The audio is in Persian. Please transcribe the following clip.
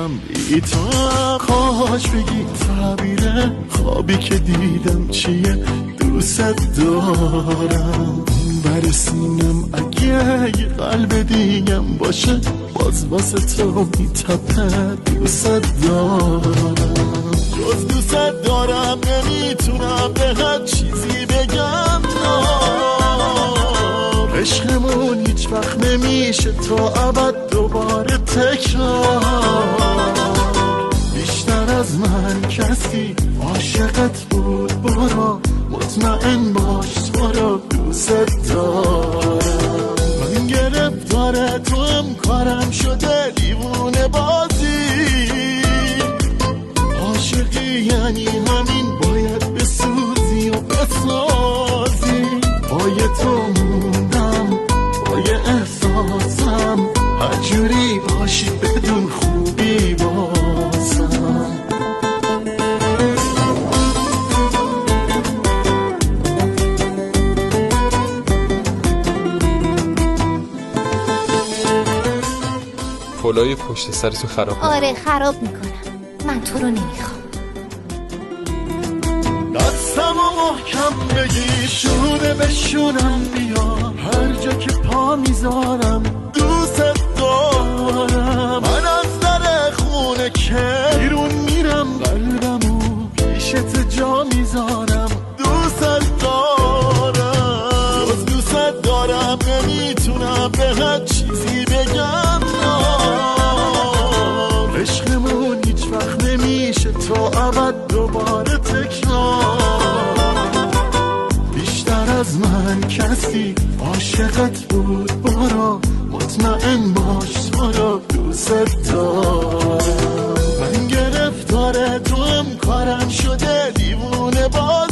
میرم بی تو. کاش بگی تعبیر خوابی که دیدم چیه، دوست دارم. برسینم اگه یه قلب دیگم باشه، باز واسه تو میتپه، دوست دارم. جز دوست دارم نمیتونم بهت چیزی بگم. عشقمون هیچ وقت نمیشه تا ابد دوباره تکرار. بیشتر از من کسی عاشقت بود، برو مطمئن باش تو رو دوست دارم. من گرفتار تو هم کارم شده دیوونه بازی. عاشقی یعنی همین، باید بسوزی و بسازی. پای تو موندم، پای احساسم، هرجوری باشی بدون خوبی بازم. پولای پشت سر تو خراب. آره خراب میکنم، من تو رو نمیخوام. دستم و محکم بگی شونه بشونم بیا، هر جا که پا میذارم دوست دارم. من از در خونه که بیرون میرم، قلبمو پیشت جا میذارم، دوست دارم. جز دوست دارم نمیتونم بهت چیزی بگم. عشقمون هیچ وقت نمیشه تا ابد دوباره تکرار. بیشتر از من کسی عاشقت بود، برو مطمئن باش تو رو دوست دارم. من گرفتار تو هم کارم شده دیوونه باز.